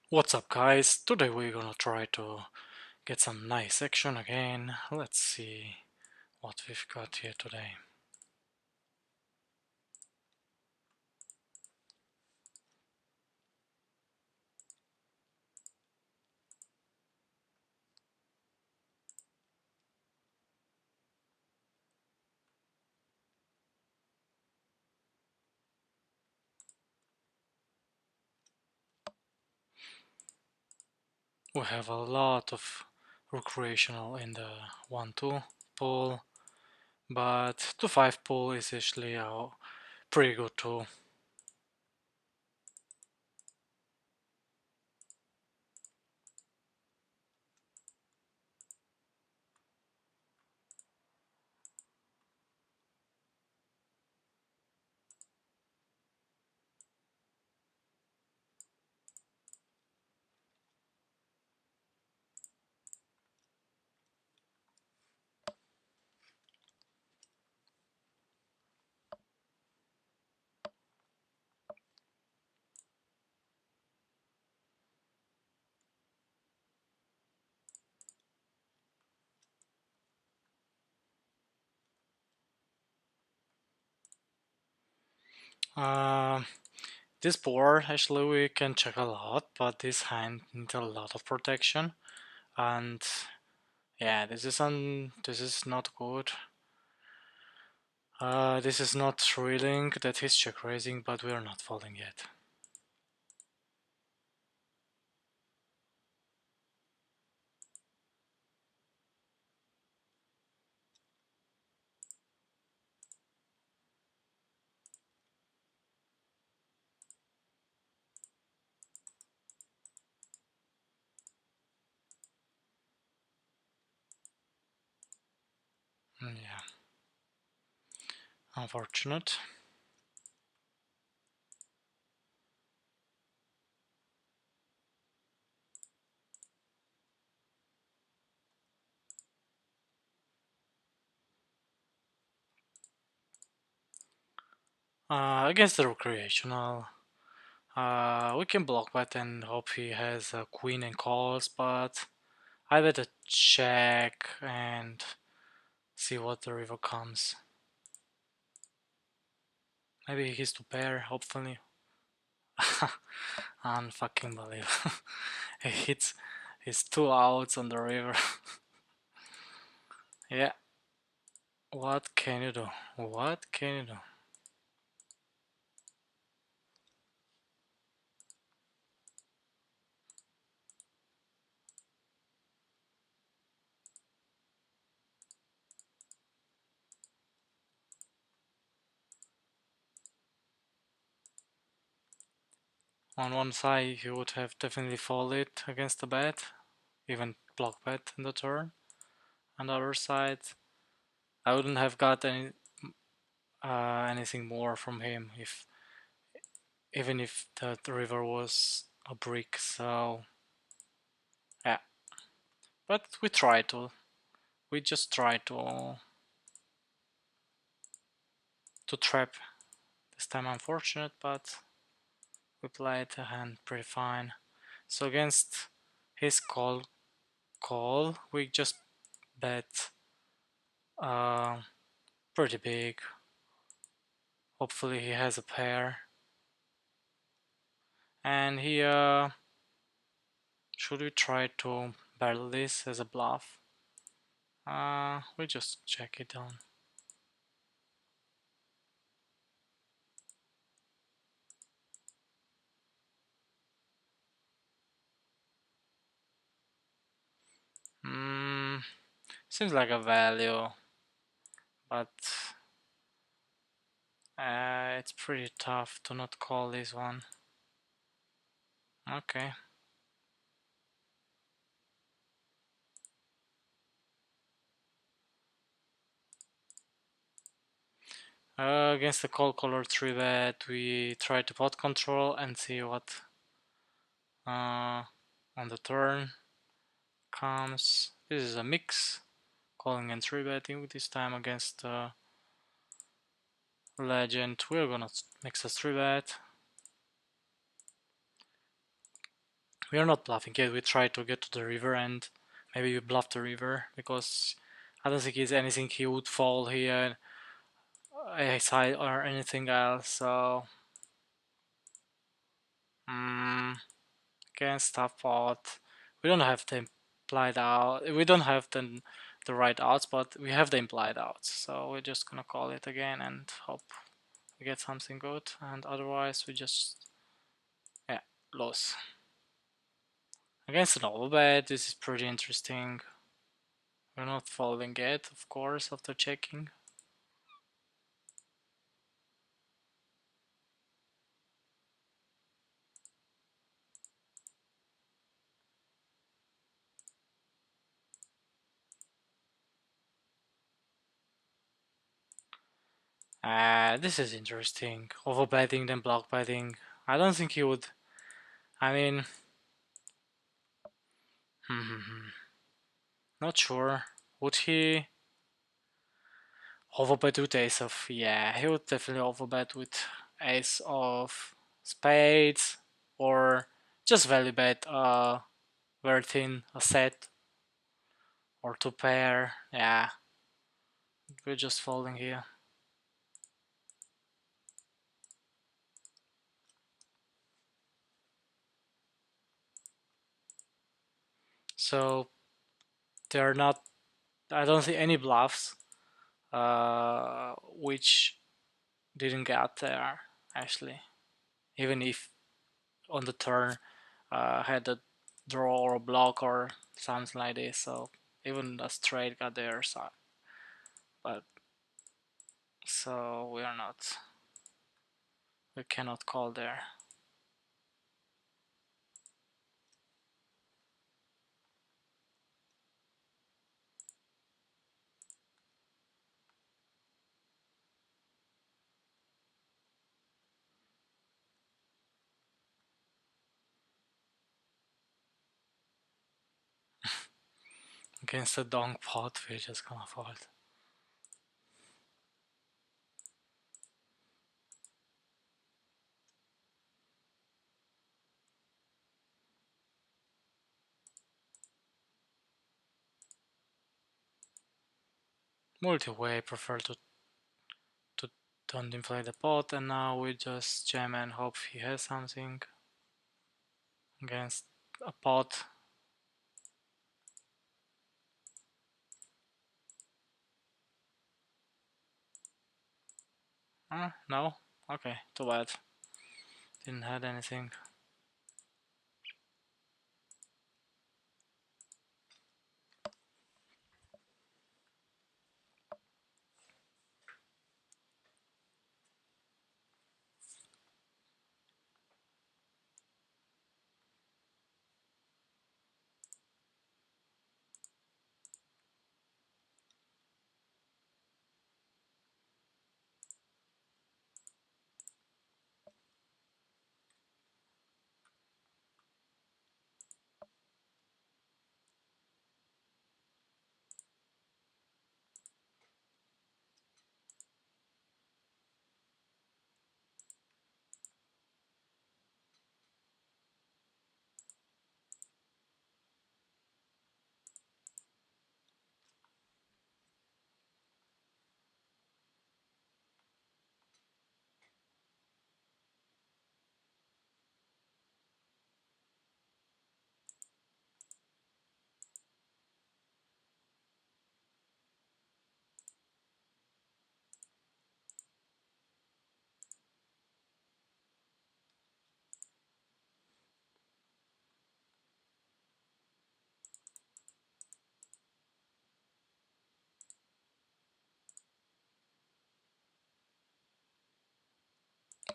What's up, guys? Today we're gonna try to get some nice action again. Let's see what we've got here today. We have a lot of recreational in the 1-2 pool, but 2-5 pool is actually pretty good too. Uh, this board actually we can check a lot, but this hand needs a lot of protection, and yeah, this is not good. This is not thrilling that he's check raising, but we are not falling yet. Yeah, unfortunate. Against the recreational, we can block bet and hope he has a queen and calls, but I better check and see what the river comes. Maybe he's to pair, hopefully. Unfucking believable. He hits his 2 outs on the river. Yeah. What can you do? What can you do? On one side, you would have definitely folded against the bet, even block bet in the turn. On the other side, I wouldn't have got anything more from him even if the river was a brick. So yeah, but we just try to trap this time. Unfortunate, but we played the hand pretty fine. So against his call, we just bet pretty big. Hopefully he has a pair. And he should we try to barrel this as a bluff? We just check it down. Seems like a value, but it's pretty tough to not call this one. Okay. Against the call color 3-bet, we try to pot control and see what on the turn comes. This is a mix, calling and 3-betting this time against legend. We're gonna mix a 3-bet. We are not bluffing yet. We try to get to the river and maybe we bluff the river because I don't think it's anything he would fall here, a side or anything else. So against top pot, we don't have the implied out. We don't have the right outs, but we have the implied outs. So we're just gonna call it again and hope we get something good. And otherwise, we just lose. Against an overbet, this is pretty interesting. We're not following it, of course, after checking. This is interesting. Overbetting then block betting. I don't think he would. I mean, not sure. Would he overbet with ace of? Yeah, he would definitely overbet with ace of spades or just value bet very thin a set or two pair. Yeah, we're just folding here. So there are not. I don't see any bluffs, which didn't get there actually. Even if on the turn had a draw or a block or something like this, so even a straight got there. So, but so we are not. We cannot call there. Against the donk pot, we're just gonna fold. Multi-way, prefer to don't inflate the pot, and now we just jam and hope he has something against a pot. No? Okay, too bad. Didn't have anything.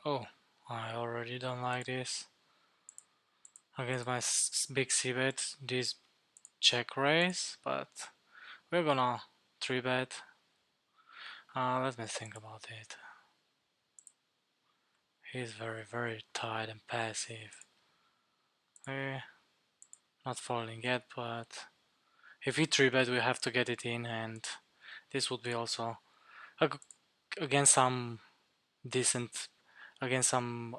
Oh, I already don't like this. Against my big c-bet, this check raise, but we're gonna 3-bet. Let me think about it. He's very, very tight and passive. We're not falling yet, but if we 3-bet, we have to get it in, and this would be also against some decent, against some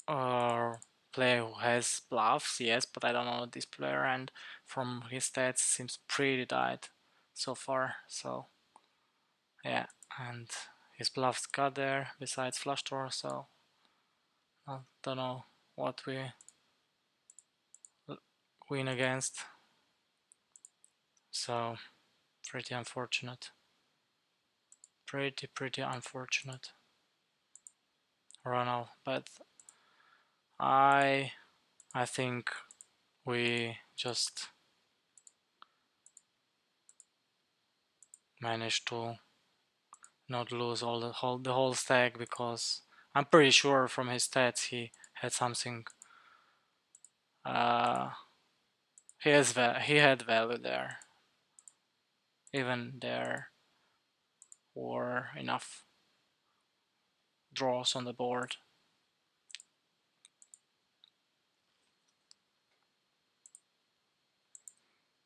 player who has bluffs, yes, but I don't know this player, and from his stats seems pretty tight so far. So yeah, and his bluffs got there besides flush draw, so I don't know what we win against. So pretty unfortunate. Pretty unfortunate run out, but I think we just managed to not lose all the whole stack, because I'm pretty sure from his stats he had something. He had value there. Even there were enough draws on the board.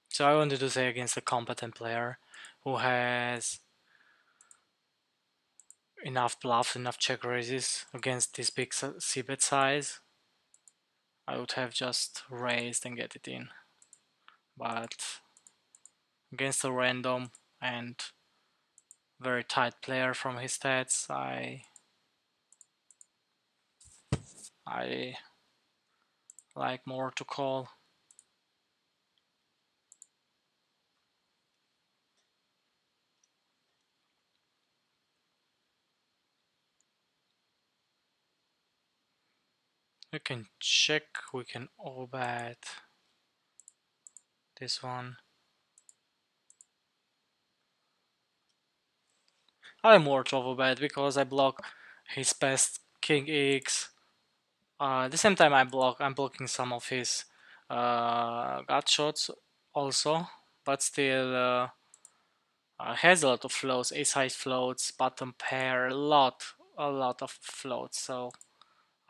So I wanted to say against a competent player who has enough bluffs, enough check raises against this big c-bet size, I would have just raised and get it in. But against a random and very tight player from his stats, I like more to call. We can check, we can OBET this one. I'm more to OBET because I block his best King X. At the same time I'm blocking some of his gut shots also, but still has a lot of floats, ace-high floats, bottom pair, a lot of floats, so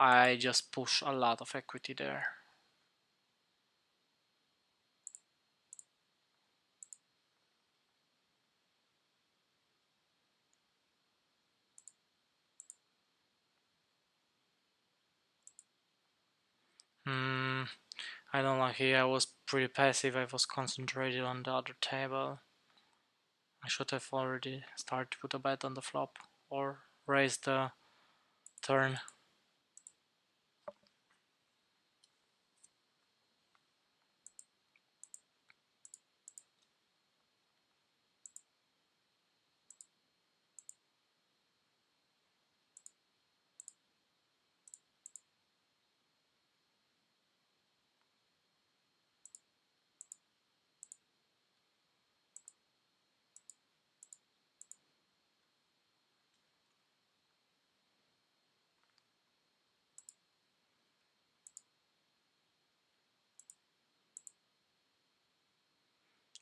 I just push a lot of equity there. I don't like here, I was pretty passive, I was concentrated on the other table. I should have already started to put a bet on the flop or raise the turn.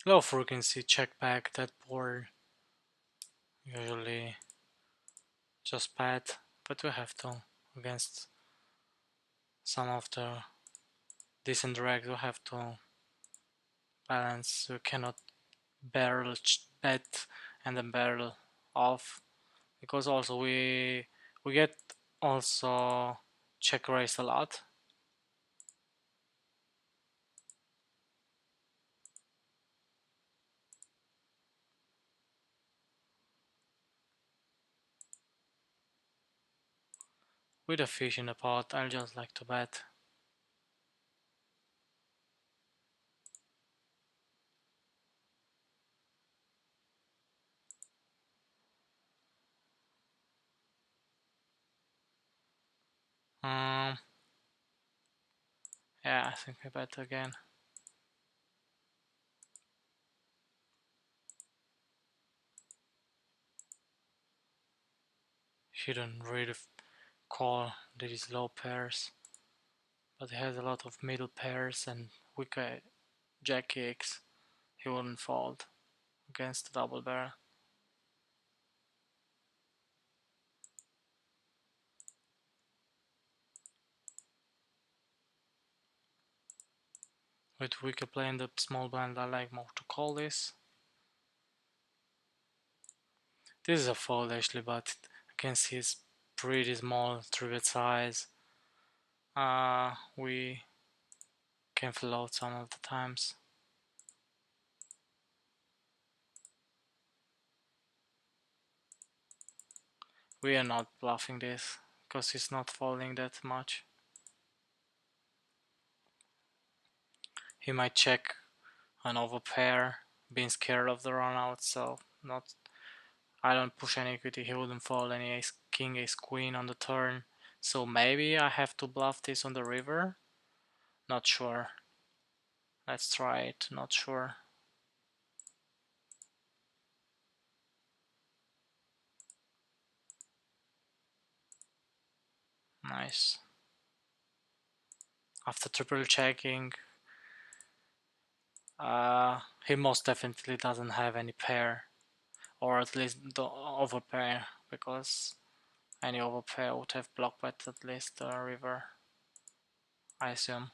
Low frequency check back that board. Usually just bet, but we have to against some of the decent drags we have to balance. We cannot barrel bet and then barrel off, because also we get also check raise a lot. With a fish in the pot, I'll just like to bet. Yeah, I think I bet again. He didn't really call these low pairs, but he has a lot of middle pairs, and weak jack X, he wouldn't fold against the double barrel. With weaker play in the small blind, I like more to call this. This is a fold actually, but against his pretty small 3-bet size, we can float some of the times. We are not bluffing this because he's not folding that much. He might check an overpair, being scared of the run out, so not. I don't push any equity. He wouldn't fold any ace king, ace queen on the turn, so maybe I have to bluff this on the river. Not sure. Let's try it. Not sure. Nice. After triple checking, he most definitely doesn't have any pair, or at least the overpair, because any overpair would have block bet at least the river, I assume.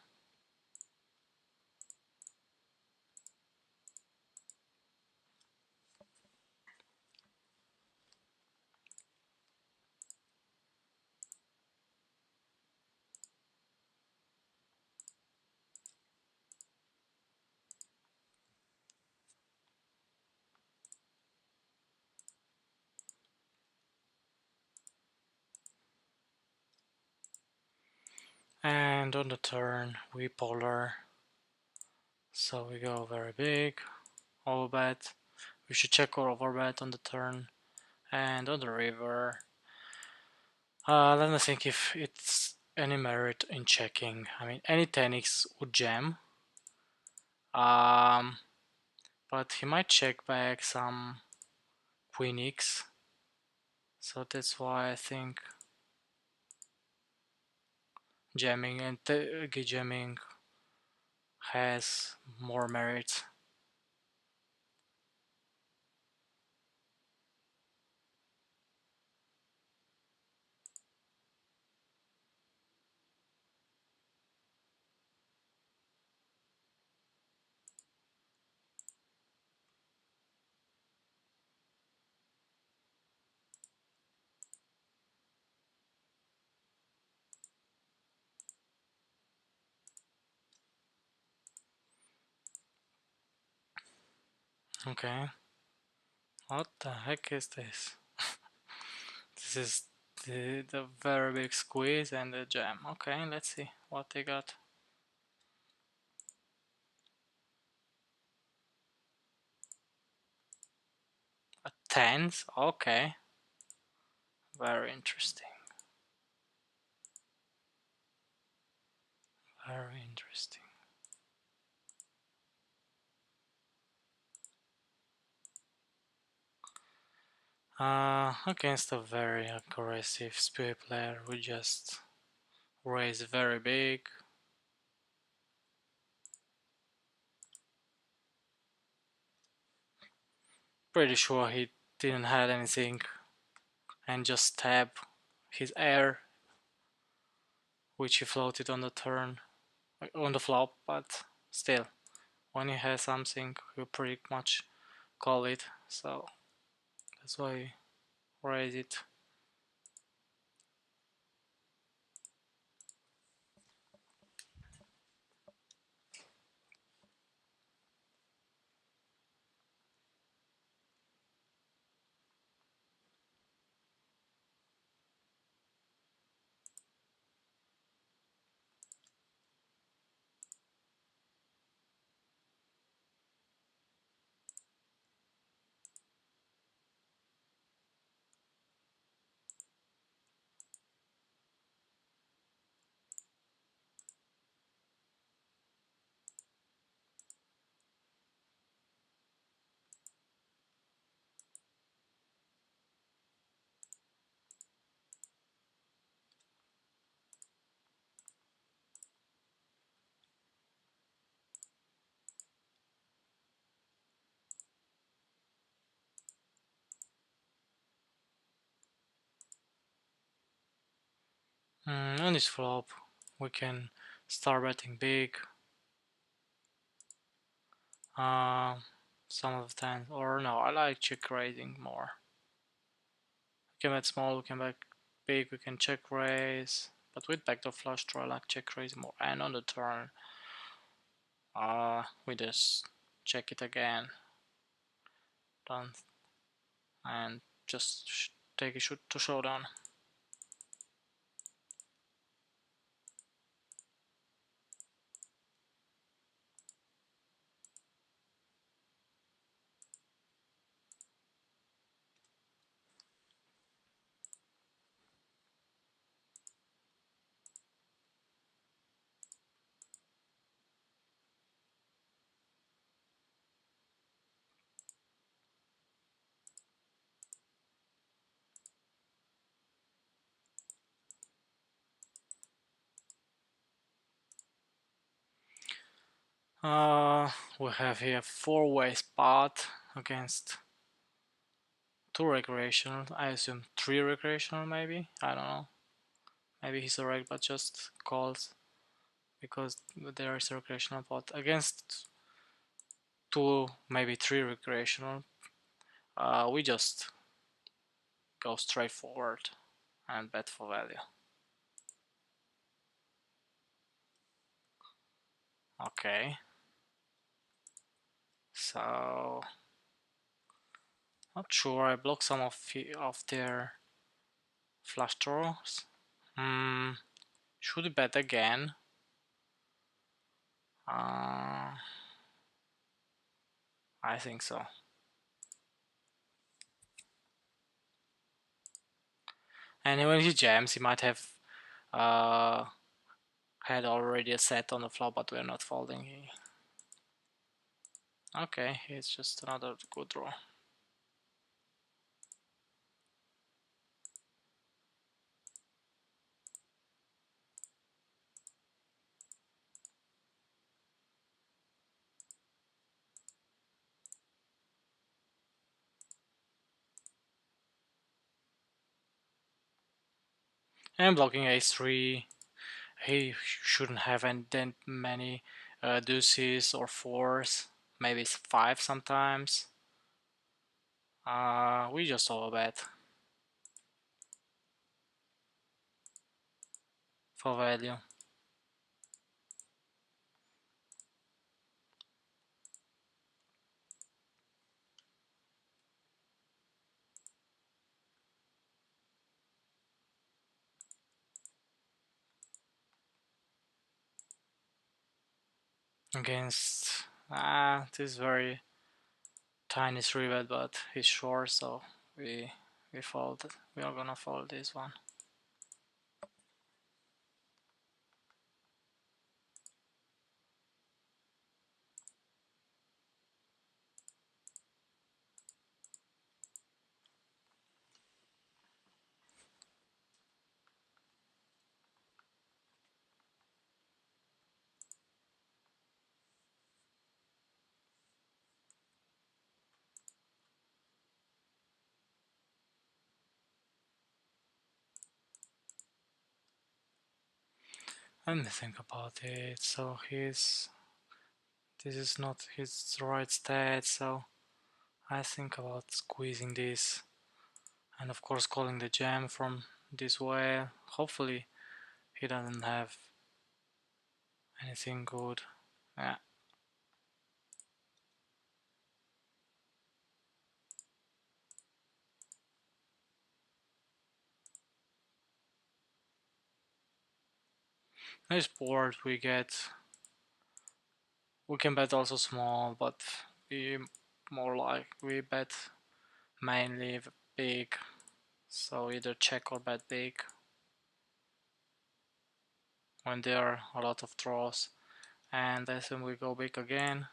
And on the turn we polar, so we go very big, overbet. We should check or overbet on the turn, and on the river, let me think if it's any merit in checking. I mean, any 10x would jam, but he might check back some queen x, so that's why I think jamming and jamming has more merit. Okay, what the heck is this? This is the very big squeeze and the jam. Okay, let's see what they got. A tens? Okay, very interesting. Very interesting. Against a very aggressive speed player, we just raise very big. Pretty sure he didn't have anything and just tab his air, which he floated on the turn, on the flop, but still, when he has something, he'll pretty much call it, so that's why he raise it. On this flop, we can start betting big. Some of the time, or no, I like check raising more. We can bet small, we can bet big, we can check raise. But with backdoor flush draw, like check raise more, and on the turn, we just check it again, done, and just take it to showdown. We have here 4-way spot against 2 recreational, I assume 3 recreational maybe, I don't know. Maybe he's a reg but just calls because there is a recreational pot against 2, maybe 3 recreational. We just go straight forward and bet for value. Okay. So not sure. I block some of their flush draws. Should bet again. I think so. And when he jams, he might have had already a set on the flop, but we're not folding. Okay, it's just another good draw. And blocking ace-3. He shouldn't have that many deuces or 4s. Maybe it's 5 sometimes. We just overbet for value. Against this very tiny 3-bet, but he's short, so we fold. We are gonna fold this one. Let me think about it. So this is not his right stat, so I think about squeezing this and of course calling the jam from this way. Hopefully he doesn't have anything good. Yeah. Nice board we get. We can bet also small, but we we bet mainly big. So either check or bet big when there are a lot of draws. And I think we go big again.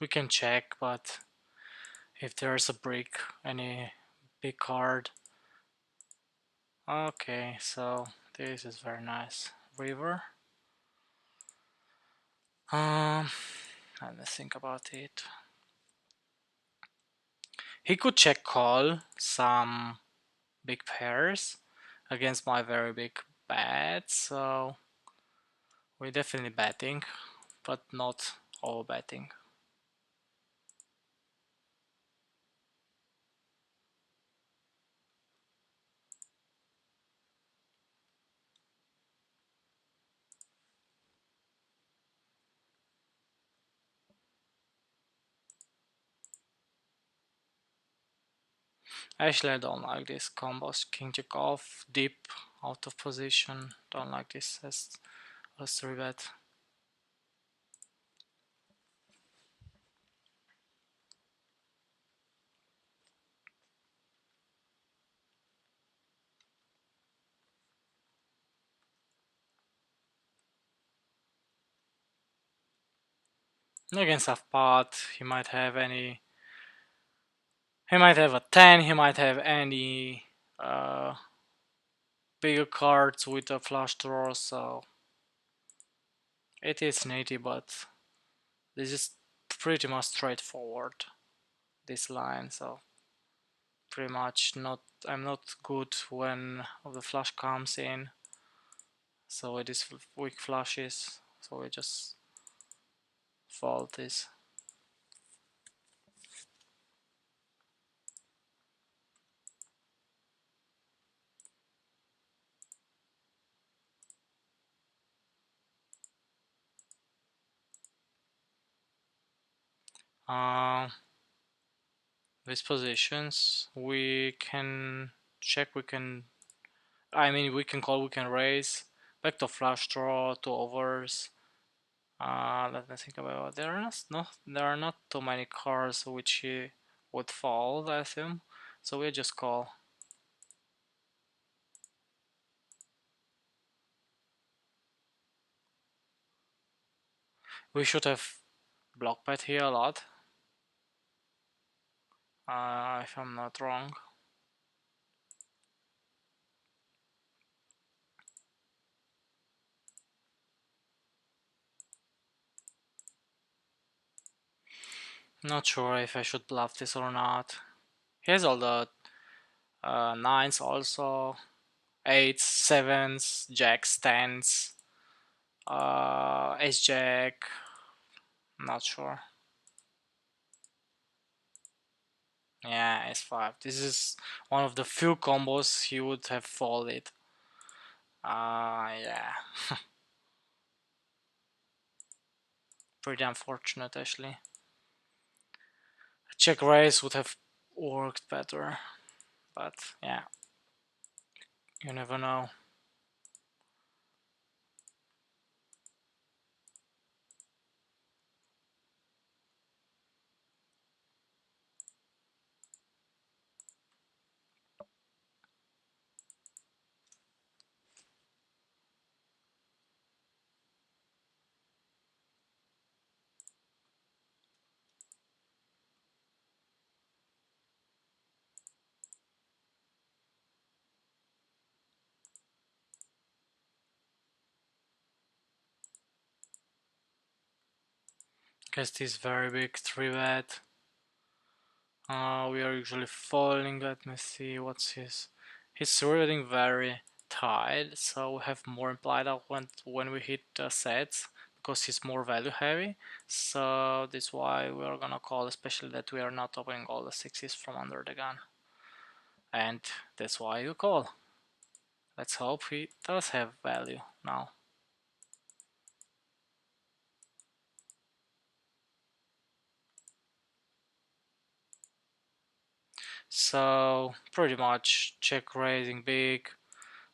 We can check, but if there's a brick, any big card. Okay, so this is very nice. River. Let me think about it. He could check call some big pairs against my very big bet, so we're definitely betting, but not all betting. Actually, I don't like this combos. King jack off, deep, out of position. Don't like this as a 3-bet. Against half pot, he might have any. He might have a 10. He might have any bigger cards with a flush draw. So it is nitty, but this is pretty much straightforward. This line, so pretty much not. I'm not good when the flush comes in. So it is weak flushes. So we just fold this. These positions we can check. We can. I mean, we can call. We can raise. Back to flush draw, two overs. Let me think about it. There are not too many cards which he would fold, I assume. So we just call. We should have block bet here a lot, if I'm not wrong. Not sure if I should bluff this or not. He has all the nines also, eights, sevens, jacks, tens, ace jack. Not sure. Yeah, ace five. This is one of the few combos he would have folded. Yeah. Pretty unfortunate actually. A check raise would have worked better, but yeah, you never know. Guess this very big 3-bet. We are usually falling. Let me see what's his. He's reading very tight, so we have more implied out when we hit the sets because he's more value heavy. So that's why we are gonna call, especially that we are not opening all the sixes from under the gun, and that's why you call. Let's hope he does have value now. So pretty much check raising big.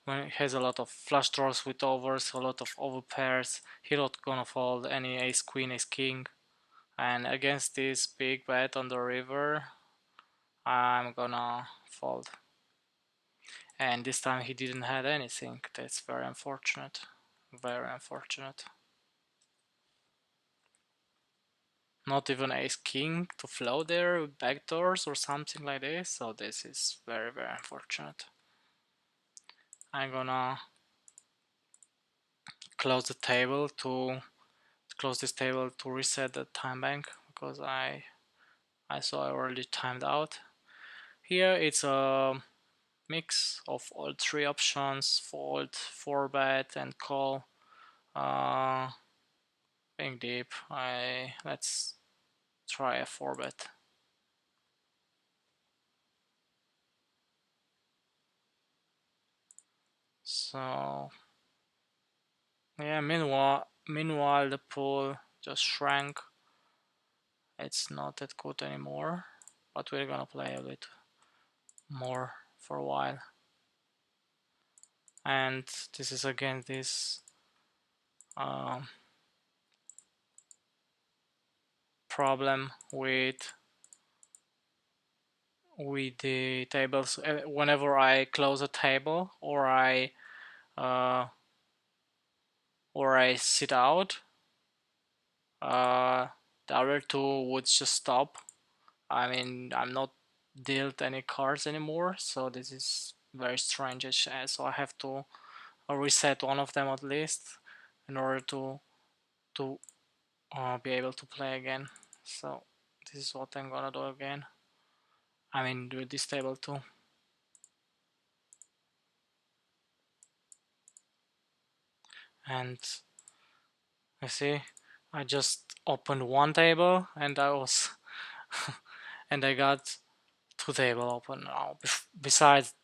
When it has a lot of flush draws with overs, a lot of over pairs, he not gonna fold any ace queen, ace king. And against this big bet on the river, I'm gonna fold. And this time he didn't have anything. That's very unfortunate. Very unfortunate. Not even ace king to flow there with backdoors or something like this. So this is very, very unfortunate. I'm gonna close the table to close this table to reset the time bank because I saw I already timed out. Here it's a mix of all three options: fold, 4-bet, and call. Being deep, let's try a 4-bet. So yeah, meanwhile the pool just shrank. It's not that good anymore, but we're gonna play a bit more for a while. And this is again this problem with the tables. Whenever I close a table uh, or I sit out, the other two would just stop. I mean, I'm not dealt any cards anymore, so this is very strange. So I have to reset one of them at least in order to be able to play again. So this is what I'm gonna do again. I mean, with this table too. And I see, I just opened one table and I was and I got two table open now. Besides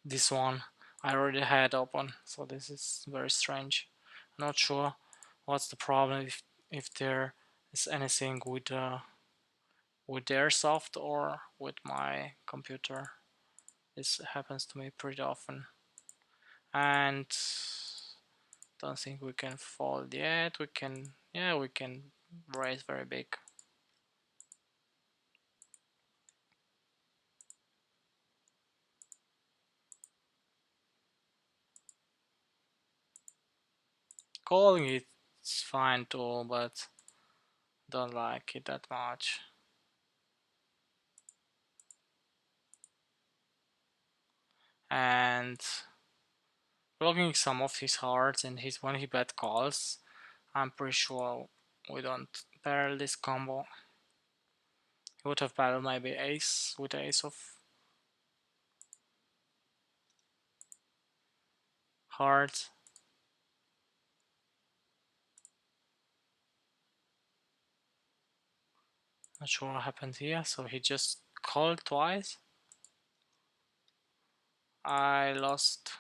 this one, I already had open, so this is very strange. I'm not sure what's the problem, if there is anything with the airsoft or with my computer. This happens to me pretty often. And don't think we can fold yet. We can, yeah, we can raise very big. Calling it's fine too, but don't like it that much. And blocking some of his hearts, and when he bet calls, I'm pretty sure we don't barrel this combo. He would have barreled maybe ace with ace of hearts. Not sure what happened here, so he just called twice. I lost,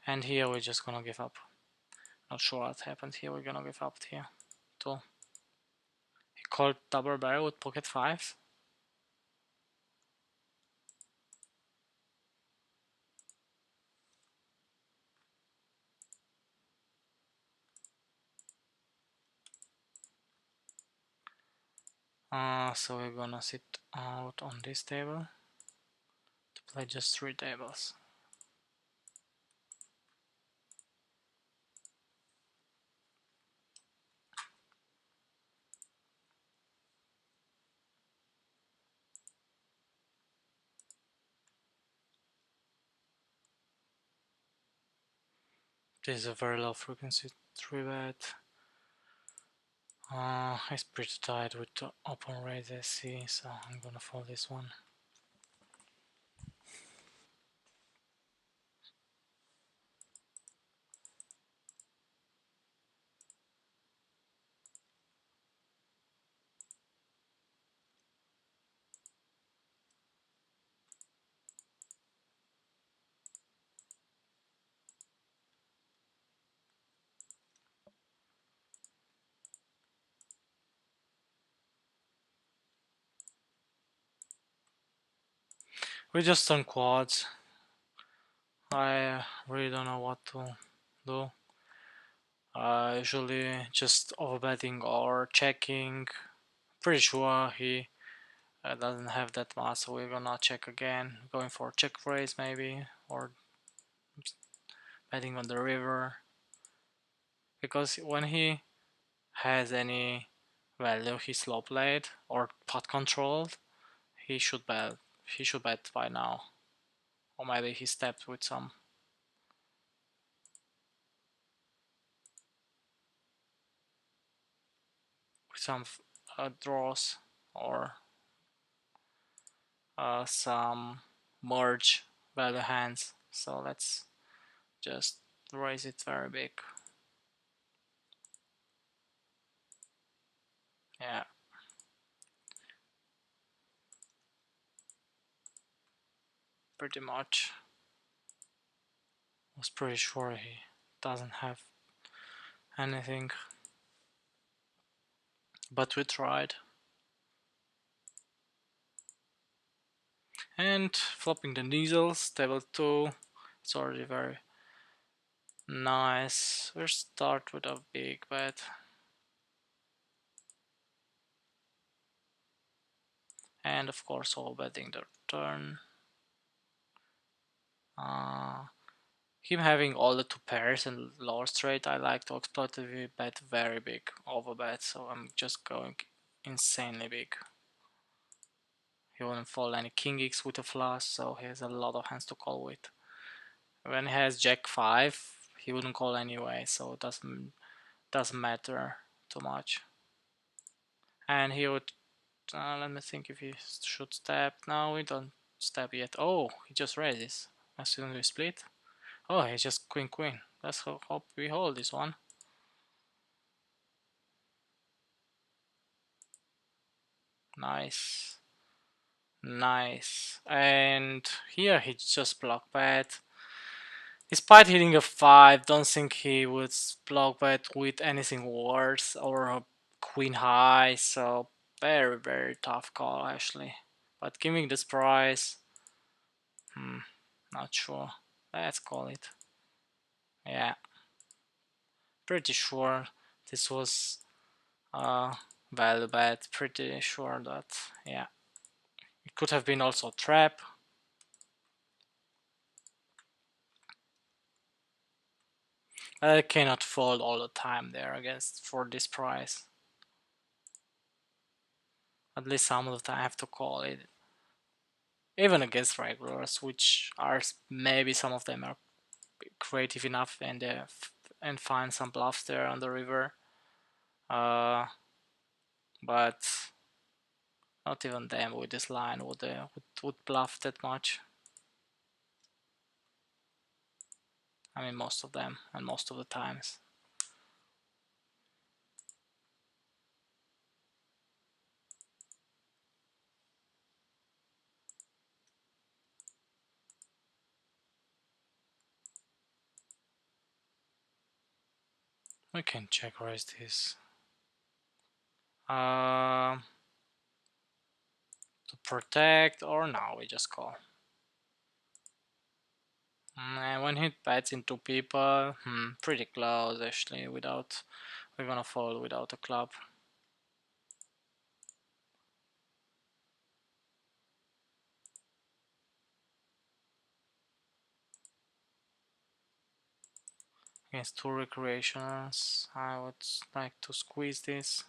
and here we're just gonna give up. Not sure what happened here, we're gonna give up here too. He called double barrel with pocket 5. So we're gonna sit out on this table to play just 3 tables. This is a very low frequency 3-bet. It's pretty tight with the open raise, I see, so I'm gonna fold this one. We just turn quads. I really don't know what to do. Usually just overbetting or checking. Pretty sure he doesn't have that much, so we're gonna check again. Going for check raise maybe, or betting on the river. Because when he has any value he slow played or pot controlled, he should bet. He should bet by now, or maybe he stepped with some draws or some merge value hands. So let's just raise it very big. Yeah. Pretty much. Was pretty sure he doesn't have anything. But we tried. And flopping the needles, table 2. It's already very nice. We'll start with a big bet. And of course all betting the turn. Him having all the 2 pairs and lower straight, I like to exploit the bet very big, overbet, so I'm just going insanely big. He wouldn't fold any king x with a flush, so he has a lot of hands to call with. When he has jack 5, he wouldn't call anyway, so it doesn't matter too much. And he would, let me think if he should step. No, we don't step yet. Oh, he just raises as soon as we split. Oh, he just queen queen. Let's hope we hold this one. Nice. Nice. And here he just block bet. Despite hitting a 5, don't think he would block bet with anything worse or a queen high, so very very tough call actually. But giving this price, not sure. Let's call it. Yeah, pretty sure this was value bet. Pretty sure that, yeah, it could have been also a trap. I cannot fold all the time there against for this price. At least some of the time I have to call it. Even against regulars, which are maybe some of them are creative enough and find some bluffs there on the river. But not even them with this line would bluff that much. I mean, most of them and most of the times. We can check raise this. To protect, or no, we just call. And when he bets into people, pretty close actually. Without, we're gonna fold without a club. Against 2 recreationals, I would like to squeeze this,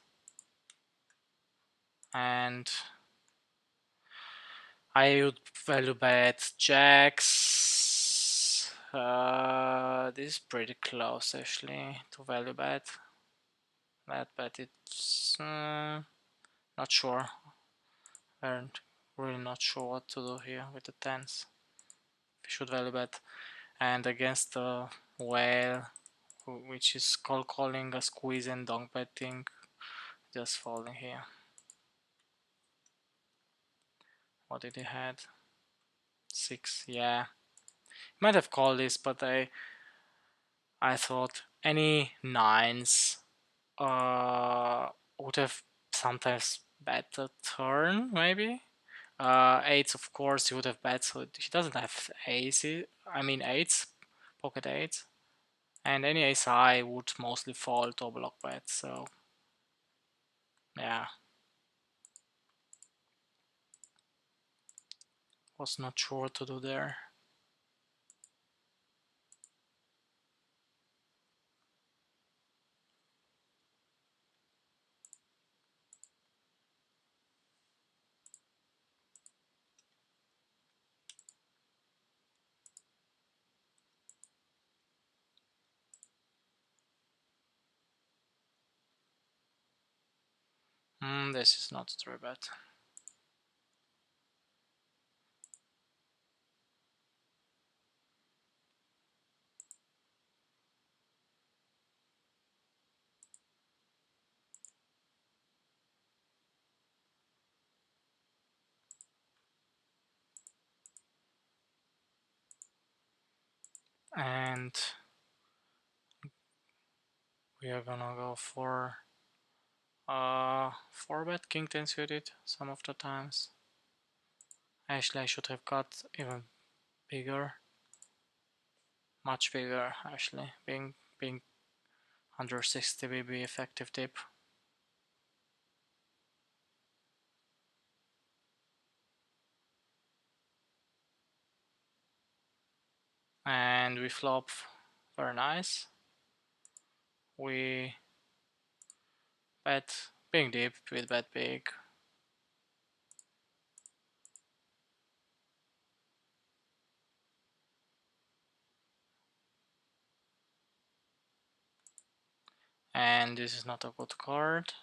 and I would value bet jacks. This is pretty close actually to value bet. But it's not sure. And really not sure what to do here with the tens. We should value bet, and against the whale, which is calling a squeeze and donk betting, just folding here. What did he had? 6, yeah. Might have called this, but I thought any 9s would have sometimes bet the turn, maybe. 8s, of course, he would have bet, so he doesn't have aces. I mean 8s, pocket 8s. And any ace high would mostly fall to a block bet, so yeah. Was not sure what to do there. This is not a 3-bet. and we are gonna go for 4-bet king 10 suited some of the times. Actually, I should have got even bigger, much bigger. Actually, being under 60 will be effective tip. And we flop very nice. We bet being deep with bet big. And this is not a good card,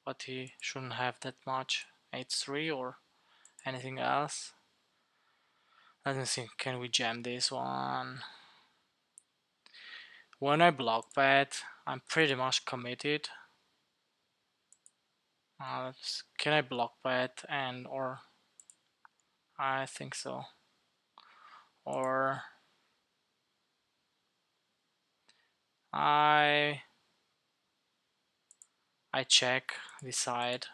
but he shouldn't have that much. 8-3 or anything else. Let me see, can we jam this one? When I block bet, I'm pretty much committed. Can I block bet and or I think so. Or I check this side.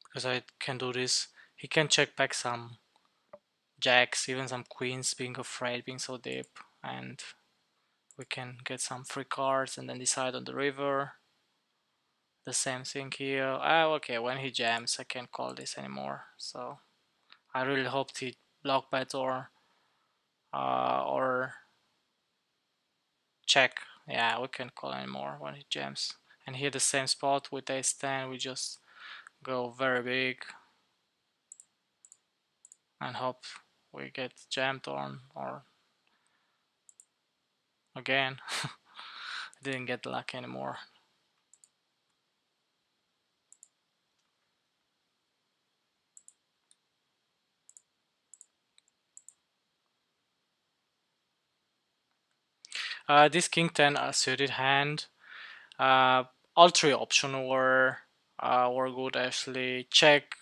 Because I can do this. He can check back some jacks, even some queens, being afraid, being so deep, and we can get some free cards and then decide on the river. The same thing here. Okay, when he jams, I can't call this anymore. So I really hoped he block bet or check. Yeah, we can't call anymore when he jams. And here the same spot with ace 10, we just go very big and hope we get jammed on or again. Didn't get lucky anymore. This king 10 suited hand. All three options were good actually. Check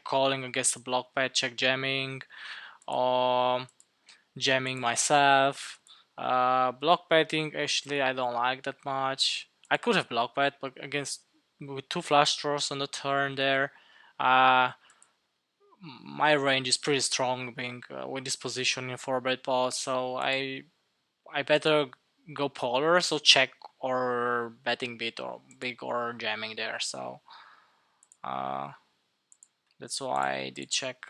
calling against the block bet, check jamming, or jamming myself. Block betting actually I don't like that much. I could have block bet, but against with two flush draws on the turn there, my range is pretty strong being with this position in 4-bet pot, so I better go polar, so check or betting bit or big or jamming there. So uh, that's why I did check.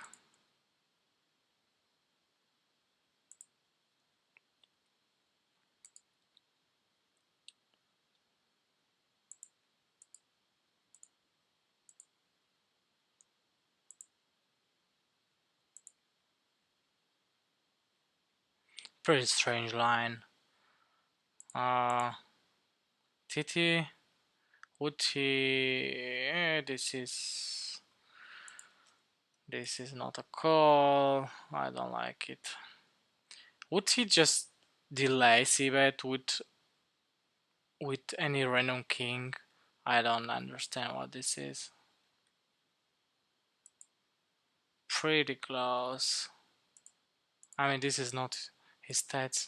Pretty strange line. TT would he? This is not a call. I don't like it. Would he just delay c-bet with any random king? I don't understand what this is. Pretty close. I mean, this is not his stats.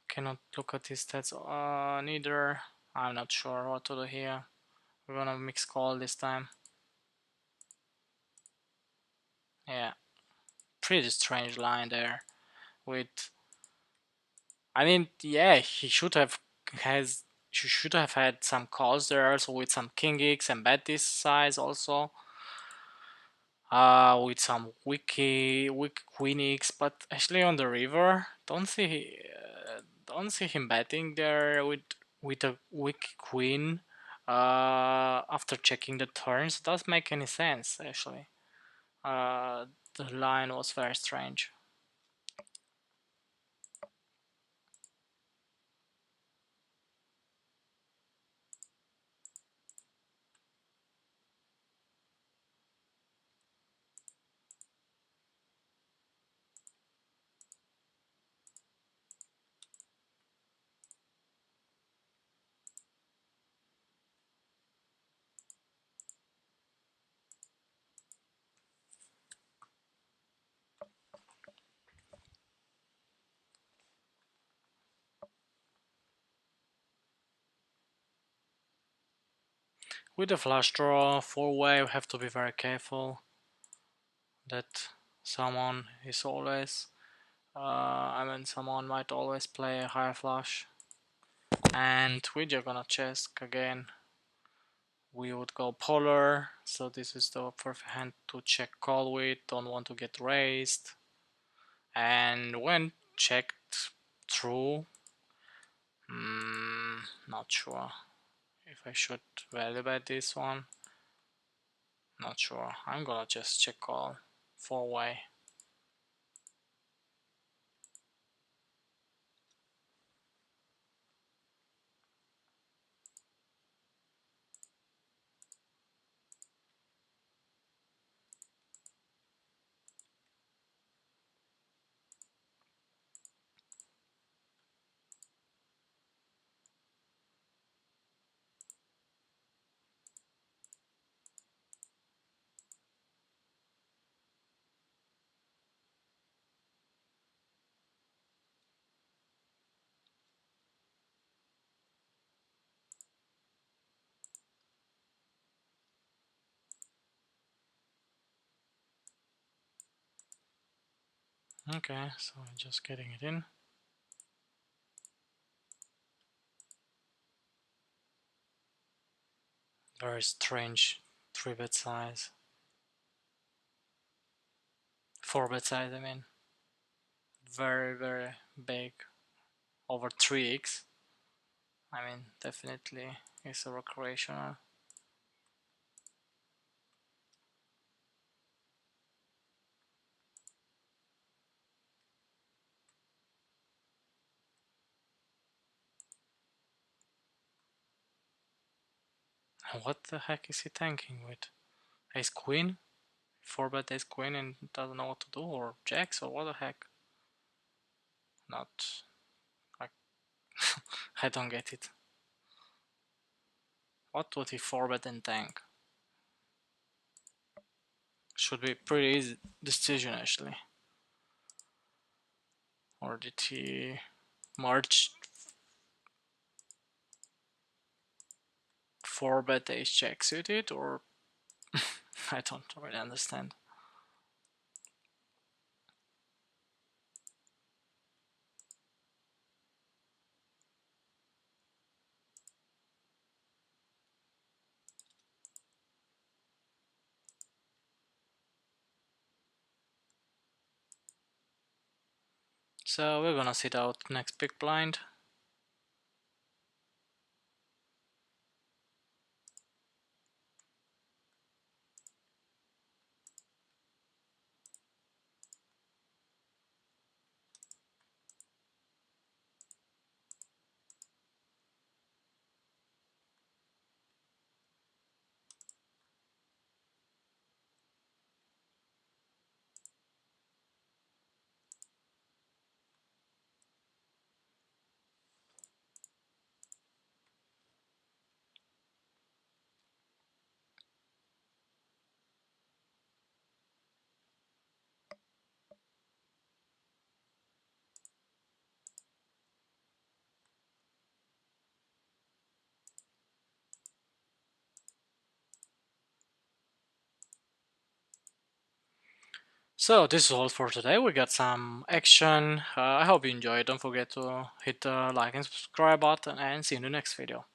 Cannot look at his stats neither. I'm not sure what to do here. We're gonna mix call this time. Yeah, pretty strange line there. With, I mean, yeah, he should have had some calls there also with some king x and bet this size also. With some weak queen x, but actually on the river, don't see him betting there with a weak queen. After checking the turns, doesn't make any sense actually. The line was very strange. With the flush draw, four-way, we have to be very careful that someone is always, someone might always play a higher flush. And we're just gonna check again. We would go polar, so this is the perfect hand to check call with, don't want to get raised. And when checked through, not sure if I should value bet this one. Not sure. I'm gonna just check call four-way. Okay, so I'm just getting it in. Very strange 3-bet size. 4-bet size, I mean. Very, very big. Over 3x. I mean, definitely is a recreational. What the heck is he tanking with? Ace queen? 4-bet ace queen and doesn't know what to do, or jacks, or what the heck? Not. I, I don't get it. What would he 4-bet and tank? Should be pretty easy decision actually. Or did he merge 4-bet ace jack suited, or I don't really understand. So we're gonna sit out next big blind. So this is all for today. We got some action. I hope you enjoyed. Don't forget to hit the like and subscribe button, and see you in the next video.